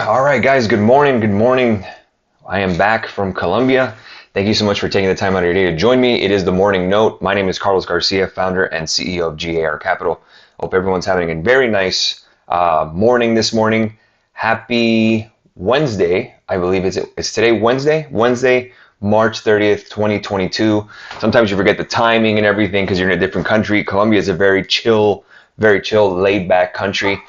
All right, guys, good morning. Good morning. I am back from Colombia. Thank you so much for taking the time out of your day to join me. It is the Morning Note. My name is Carlos Garcia, founder and CEO of G.A.R Capital. Hope everyone's having a very nice morning this morning. Happy Wednesday. I believe it's today, Wednesday, March 30th, 2022. Sometimes you forget the timing and everything because you're in a different country. Colombia is a very chill, laid back country.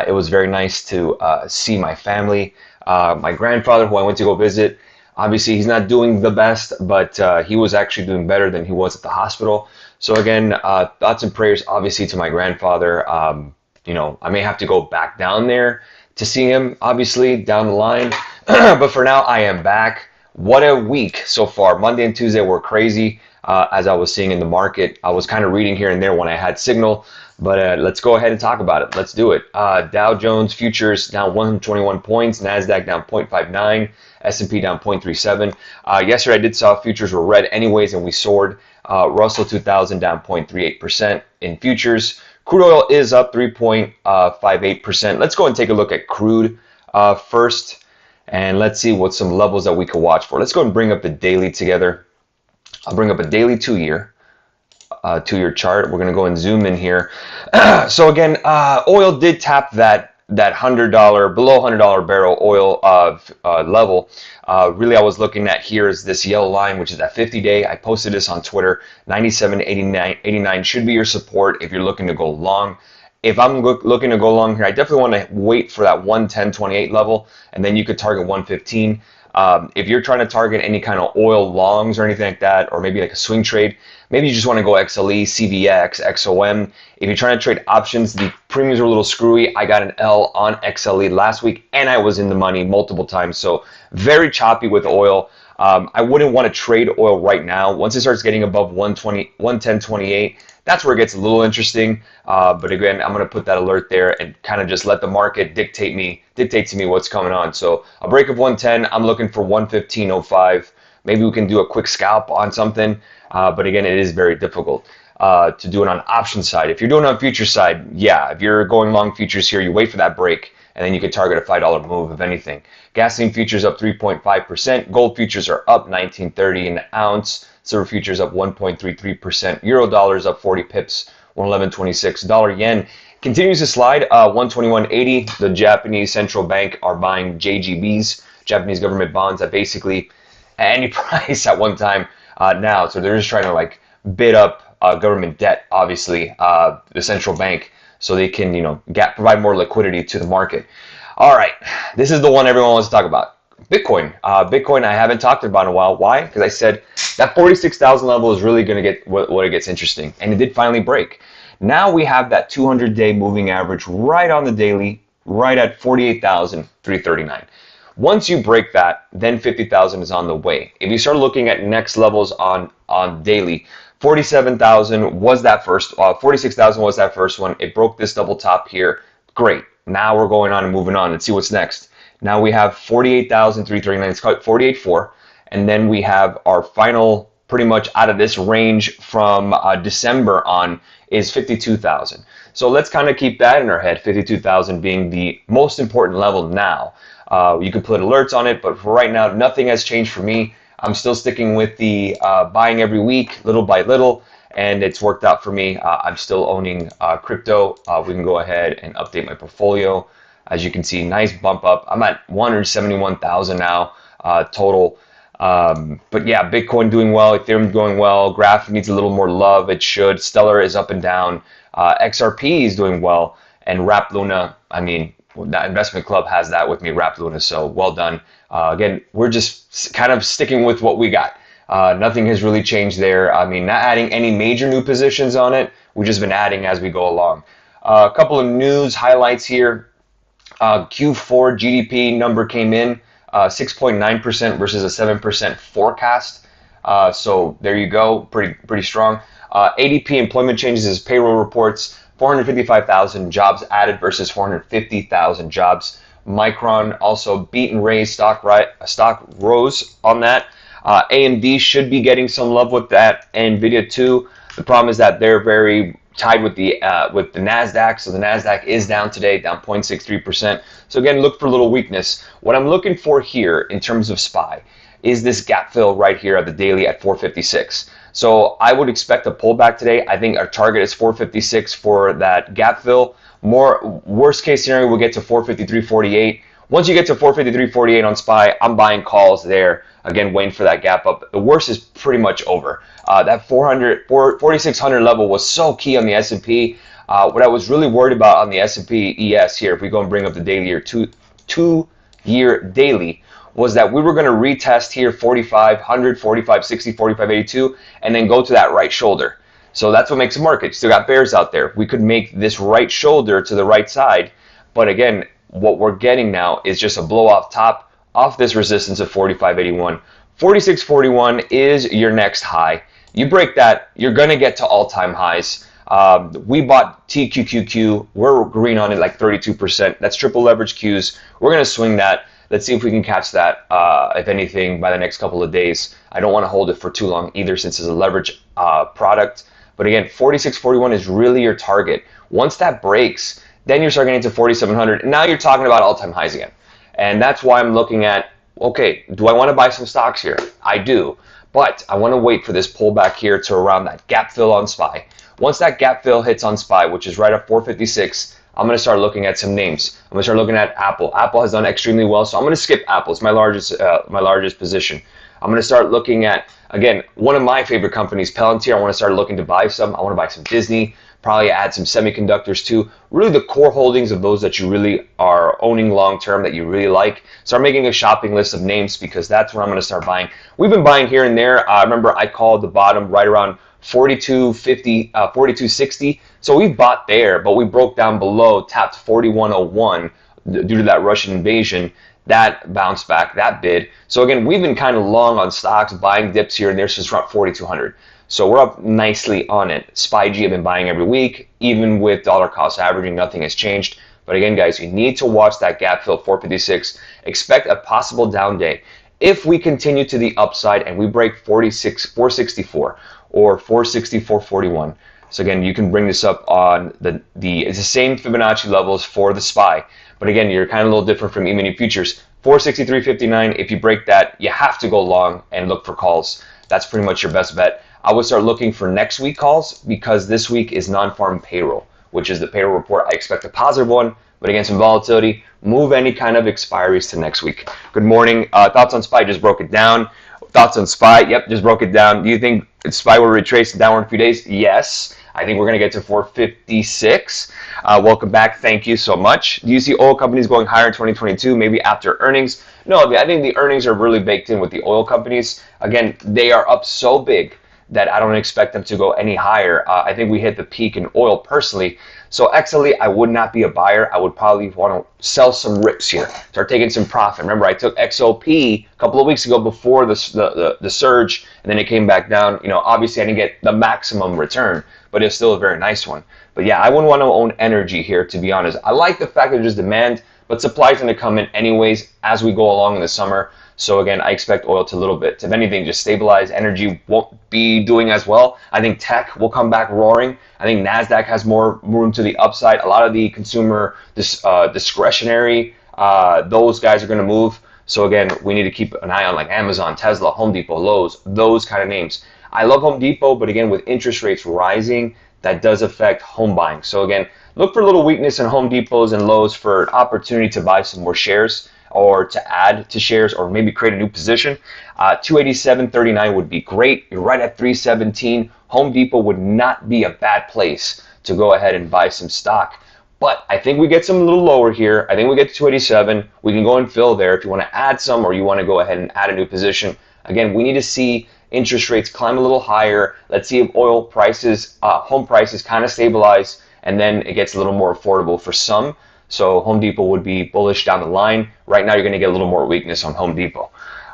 It was very nice to see my family. My grandfather, who I went to go visit, obviously he's not doing the best, but he was actually doing better than he was at the hospital. So again, thoughts and prayers, obviously, to my grandfather. I may have to go back down there to see him, obviously, down the line. But for now, I am back. What a week so far. Monday and Tuesday were crazy, as I was seeing in the market. I was kind of reading here and there when I had signal. But let's go ahead and talk about it. Let's do it. Dow Jones futures down 121 points. NASDAQ down 0.59. S&P down 0.37. Yesterday I did saw futures were red anyways, and we soared. Russell 2000 down 0.38% in futures. Crude oil is up 3.58%. Let's go and take a look at crude first. And let's see what some levels that we could watch for. Let's go and bring up the daily together. I'll bring up a daily two-year chart. We're going to go and zoom in here. So again, oil did tap that $100 below $100 barrel oil level. Really, I was looking at here is this yellow line, which is that 50-day. I posted this on Twitter. 97.89 should be your support if you're looking to go long. If I'm looking to go long here, I definitely want to wait for that 110.28 level, and then you could target 115. If you're trying to target any kind of oil longs or anything like that, or maybe like a swing trade, maybe you just want to go XLE, CVX, XOM. If you're trying to trade options, the premiums are a little screwy. I got an L on XLE last week, and I was in the money multiple times. So very choppy with oil. I wouldn't want to trade oil right now. Once it starts getting above 110.28, that's where it gets a little interesting. But again, I'm going to put that alert there and kind of just let the market dictate to me what's coming on. So a break of 110, I'm looking for 115.05. Maybe we can do a quick scalp on something. But again, it is very difficult to do it on option side. If you're doing it on future side, yeah, if you're going long futures here, you wait for that break, and then you could target a $5 move, if anything. Gasoline futures up 3.5%. Gold futures are up 19.30 an ounce. Silver futures up 1.33%. Euro dollars up 40 pips, 111.26. Dollar yen continues to slide, 121.80. The Japanese central bank are buying JGBs, Japanese government bonds, at basically any price at one time now. So they're just trying to like bid up government debt, obviously, the central bank, so they can provide more liquidity to the market. All right, this is the one everyone wants to talk about. Bitcoin. Bitcoin I haven't talked about in a while. Why? Because I said that 46,000 level is really going to get what it gets interesting. And it did finally break. Now we have that 200-day moving average right on the daily, right at 48,339. Once you break that, then 50,000 is on the way. If you start looking at next levels on daily, 47,000 was that first, 46,000 was that first one. It broke this double top here. Great. Now we're going on and moving on. Let's see what's next. Now we have 48,339. It's called 48.4. And then we have our final, pretty much out of this range from December on, is 52,000. So let's kind of keep that in our head, 52,000 being the most important level now. You could put alerts on it, but for right now, nothing has changed for me. I'm still sticking with the buying every week, little by little, and it's worked out for me. I'm still owning crypto. We can go ahead and update my portfolio. As you can see, nice bump up. I'm at 171,000 now total. But yeah, Bitcoin doing well, Ethereum doing well. Graph needs a little more love. It should. Stellar is up and down. XRP is doing well, and Wrap Luna, I mean, that investment club has that with me, Wrap Luna, so well done. Again, we're just kind of sticking with what we got. Nothing has really changed there. I mean, not adding any major new positions on it. We've just been adding as we go along. A couple of news highlights here. Q4 GDP number came in 6.9% versus a 7% forecast. So there you go, pretty strong. ADP employment changes as payroll reports. 455,000 jobs added versus 450,000 jobs. Micron also beat and raised, stock rose on that. AMD should be getting some love with that, and Nvidia too. The problem is that they're very tied with the Nasdaq. So the Nasdaq is down today, down 0.63%. So again, look for a little weakness. What I'm looking for here in terms of SPY is this gap fill right here at the daily at 456. So I would expect a pullback today. I think our target is 456 for that gap fill. Worst case scenario, we'll get to 453.48. Once you get to 453.48 on SPY, I'm buying calls there. Again, waiting for that gap up. The worst is pretty much over. That 4,600 level was so key on the S&P. What I was really worried about on the S&P ES here, if we go and bring up the daily or two-year daily, was that we were going to retest here 4,500, 4,560, 4,582, and then go to that right shoulder. So that's what makes a market. You still got bears out there. We could make this right shoulder to the right side, but again, what we're getting now is just a blow off top off this resistance of 45.81. 46.41 is your next high. You break that, you're going to get to all-time highs. We bought TQQQ. We're green on it like 32%. That's triple leverage Qs. We're going to swing that. Let's see if we can catch that, if anything, by the next couple of days. I don't want to hold it for too long either since it's a leverage product. But again, 46.41 is really your target. Once that breaks, then you're starting into 4,700. And now you're talking about all-time highs again. And that's why I'm looking at, okay, do I want to buy some stocks here? I do. But I want to wait for this pullback here to around that gap fill on SPY. Once that gap fill hits on SPY, which is right at 456, I'm going to start looking at some names. I'm going to start looking at Apple. Apple has done extremely well, so I'm going to skip Apple. It's my largest position. I'm going to start looking at, again, one of my favorite companies, Palantir. I want to start looking to buy some. I want to buy some Disney, probably add some semiconductors too. Really the core holdings of those that you really are owning long-term that you really like. Start making a shopping list of names because that's where I'm going to start buying. We've been buying here and there. Remember, I called the bottom right around 42.50, 42.60. So we bought there, but we broke down below, tapped 41.01 due to that Russian invasion. That bounced back, that bid. So again, we've been kind of long on stocks, buying dips here and there since around 4,200. So we're up nicely on it. SPY-G I've been buying every week, even with dollar cost averaging, nothing has changed. But again, guys, you need to watch that gap fill 456. Expect a possible down day. If we continue to the upside and we break 464 or 464.41. So again, you can bring this up on it's the same Fibonacci levels for the SPY. But again, you're kind of a little different from E-mini futures. 463.59, if you break that, you have to go long and look for calls. That's pretty much your best bet. I would start looking for next week calls because this week is non-farm payroll, which is the payroll report. I expect a positive one, but again, some volatility. Move any kind of expiries to next week. Good morning. Thoughts on SPY? Just broke it down. Thoughts on SPY? Yep, just broke it down. Do you think SPY will retrace downward in a few days? Yes. I think we're going to get to 456. Welcome back. Thank you so much. Do you see oil companies going higher in 2022, maybe after earnings? No, I think the earnings are really baked in with the oil companies. Again, they are up so big that I don't expect them to go any higher. I think we hit the peak in oil personally. So XLE, I would not be a buyer. I would probably want to sell some rips here, start taking some profit. Remember, I took XOP a couple of weeks ago before the surge, and then it came back down. You know, obviously I didn't get the maximum return, but it's still a very nice one. But yeah, I wouldn't want to own energy here, to be honest. I like the fact that there's demand, but supply is going to come in anyways as we go along in the summer. So again, I expect oil to a little bit, if anything, just stabilize. Energy won't be doing as well. I think tech will come back roaring. I think NASDAQ has more room to the upside. A lot of the consumer discretionary, those guys are going to move. So again, we need to keep an eye on like Amazon, Tesla, Home Depot, Lowe's, those kind of names. I love Home Depot, but again, with interest rates rising, that does affect home buying. So again, look for a little weakness in Home Depots and Lowe's for an opportunity to buy some more shares or to add to shares or maybe create a new position. 287.39 would be great. You're right at 317. Home Depot would not be a bad place to go ahead and buy some stock. But I think we get some a little lower here. I think we get to 287. We can go and fill there if you want to add some or you want to go ahead and add a new position. Again, we need to see interest rates climb a little higher. Let's see if oil prices, home prices kind of stabilize, and then it gets a little more affordable for some. So Home Depot would be bullish down the line. Right now, you're going to get a little more weakness on Home Depot.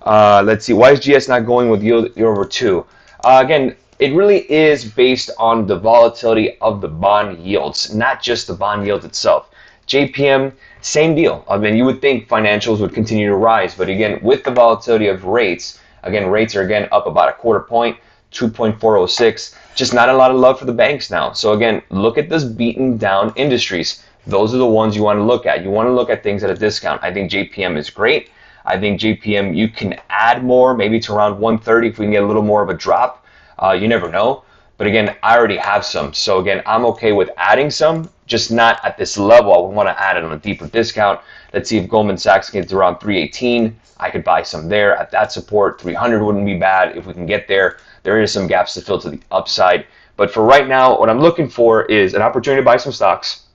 Let's see. Why is GS not going with yield over 2? Again, it really is based on the volatility of the bond yields, not just the bond yield itself. JPM, same deal. I mean, you would think financials would continue to rise, but again, with the volatility of rates, again, rates are again up about a quarter point, 2.406. just not a lot of love for the banks now. So again, look at this beaten down industries. Those are the ones you want to look at. You want to look at things at a discount. I think JPM is great. I think JPM, you can add more, maybe to around 130 if we can get a little more of a drop. You never know. But again, I already have some. So again, I'm okay with adding some, just not at this level. I would want to add it on a deeper discount. Let's see if Goldman Sachs gets around 318. I could buy some there at that support. 300 wouldn't be bad if we can get there. There is some gaps to fill to the upside. But for right now, what I'm looking for is an opportunity to buy some stocks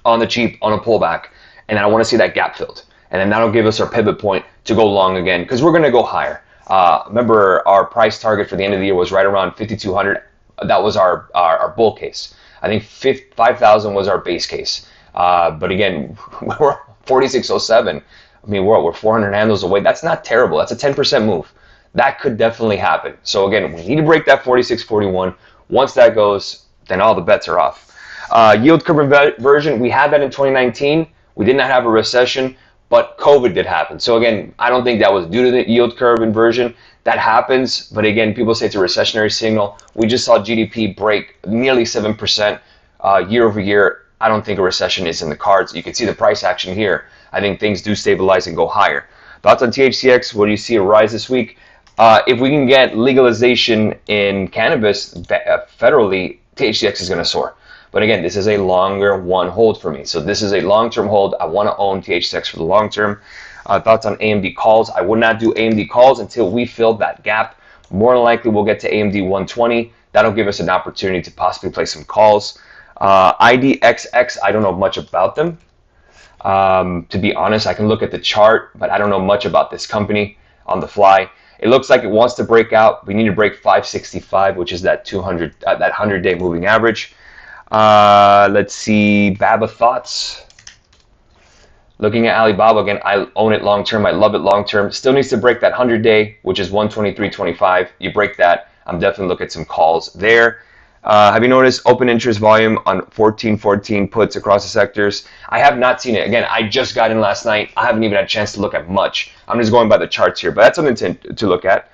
on the cheap, on a pullback. And I want to see that gap filled. And then that'll give us our pivot point to go long again, because we're going to go higher. Remember, our price target for the end of the year was right around 5,200. That was our bull case. I think 5,000 was our base case. But again, we're 4607. I mean, we're 400 handles away. That's not terrible. That's a 10% move. That could definitely happen. So again, we need to break that 4641. Once that goes, then all the bets are off. Yield curve inversion, we had that in 2019. We did not have a recession, but COVID did happen. So again, I don't think that was due to the yield curve inversion. That happens, but again, people say it's a recessionary signal. We just saw GDP break nearly 7% year over year. I don't think a recession is in the cards. You can see the price action here. I think things do stabilize and go higher. Thoughts on THCX? What do you see a rise this week? If we can get legalization in cannabis federally, THCX is going to soar. But again, this is a longer one hold for me. So this is a long-term hold. I want to own THCX for the long term. Thoughts on Amd Calls? I would not do Amd Calls until we fill that gap. More than likely, we'll get to AMD 120. That'll give us an opportunity to possibly play some calls. IDXX, I don't know much about them. To be honest, I can look at the chart, but I don't know much about this company on the fly. It looks like it wants to break out. We need to break 565, which is that 100-day moving average. Let's see, Baba thoughts. Looking at Alibaba again, I own it long term. I love it long term. Still needs to break that 100-day, which is 123.25. You break that, I'm definitely looking at some calls there. Have you noticed open interest volume on 1414 puts across the sectors? I have not seen it. Again, I just got in last night. I haven't even had a chance to look at much. I'm just going by the charts here, but that's something to look at.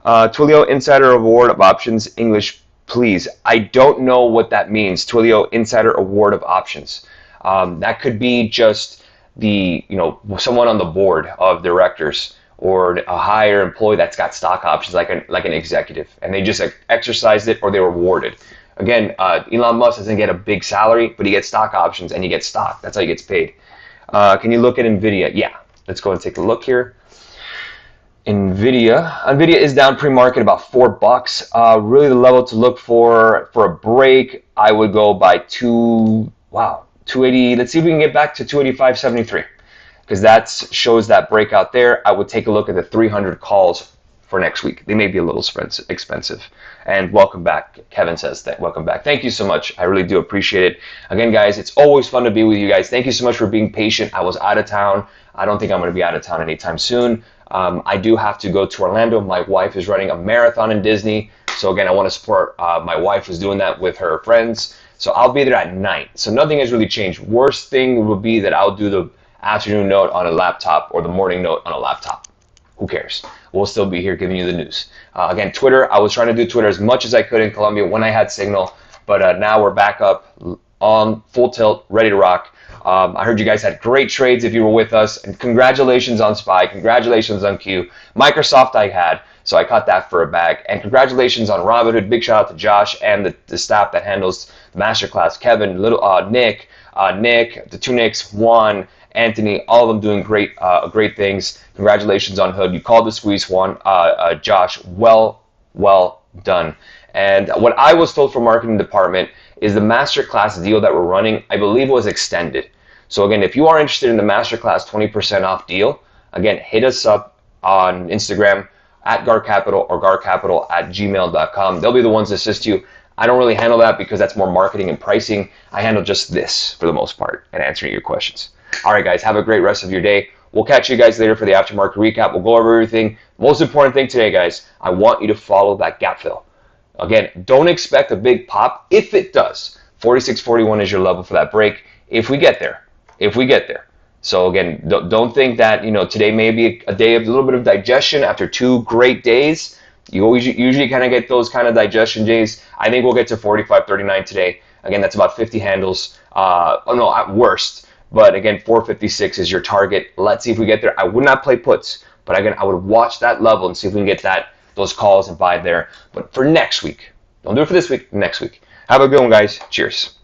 Twilio Insider Award of Options, English, please. I don't know what that means, Twilio Insider Award of Options. That could be just someone on the board of directors or a higher employee that's got stock options like an executive, and they just exercised it or they were rewarded. Again, Elon Musk doesn't get a big salary, but he gets stock options and he gets stock. That's how he gets paid. Can you look at Nvidia? Yeah, let's go and take a look here. Nvidia is down pre-market about $4. Really the level to look for a break, I would go by 280. Let's see if we can get back to 285.73, because that shows that breakout there. I would take a look at the 300 calls for next week. They may be a little expensive. And welcome back. Kevin says that. Welcome back. Thank you so much. I really do appreciate it. Again, guys, it's always fun to be with you guys. Thank you so much for being patient. I was out of town. I don't think I'm going to be out of town anytime soon. I do have to go to Orlando. My wife is running a marathon in Disney. So again, I want to support my wife who's doing that with her friends. So I'll be there at night. So nothing has really changed. Worst thing would be that I'll do the afternoon note on a laptop or the morning note on a laptop. Who cares? We'll still be here giving you the news. Again, Twitter, I was trying to do Twitter as much as I could in Colombia when I had signal, but now we're back up on full tilt, ready to rock. I heard you guys had great trades if you were with us, and congratulations on SPY, congratulations on Q. Microsoft I had, so I caught that for a bag, and congratulations on Robinhood. Big shout out to Josh and the staff that handles the masterclass, Kevin, Nick, the two Nicks, Juan, Anthony, all of them doing great things. Congratulations on Hood. You called the squeeze, Juan. Josh, well done. And what I was told from marketing department is the masterclass deal that we're running, I believe, was extended. So again, if you are interested in the masterclass 20% off deal, again, hit us up on Instagram at G.A.R Capital or garcapital@gmail.com. They'll be the ones to assist you. I don't really handle that because that's more marketing and pricing. I handle just this for the most part and answering your questions. All right, guys, have a great rest of your day. We'll catch you guys later for the aftermarket recap. We'll go over everything. Most important thing today, guys, I want you to follow that gap fill. Again, don't expect a big pop. If it does, 46.41 is your level for that break. If we get there. So again, don't think that today may be a day of a little bit of digestion after 2 great days. You always usually kind of get those kind of digestion days. I think we'll get to 45.39 today. Again, that's about 50 handles. Oh no, at worst. But again, 456 is your target. Let's see if we get there. I would not play puts, but again, I would watch that level and see if we can get those calls and buy there. But for next week, don't do it for this week, next week. Have a good one, guys. Cheers.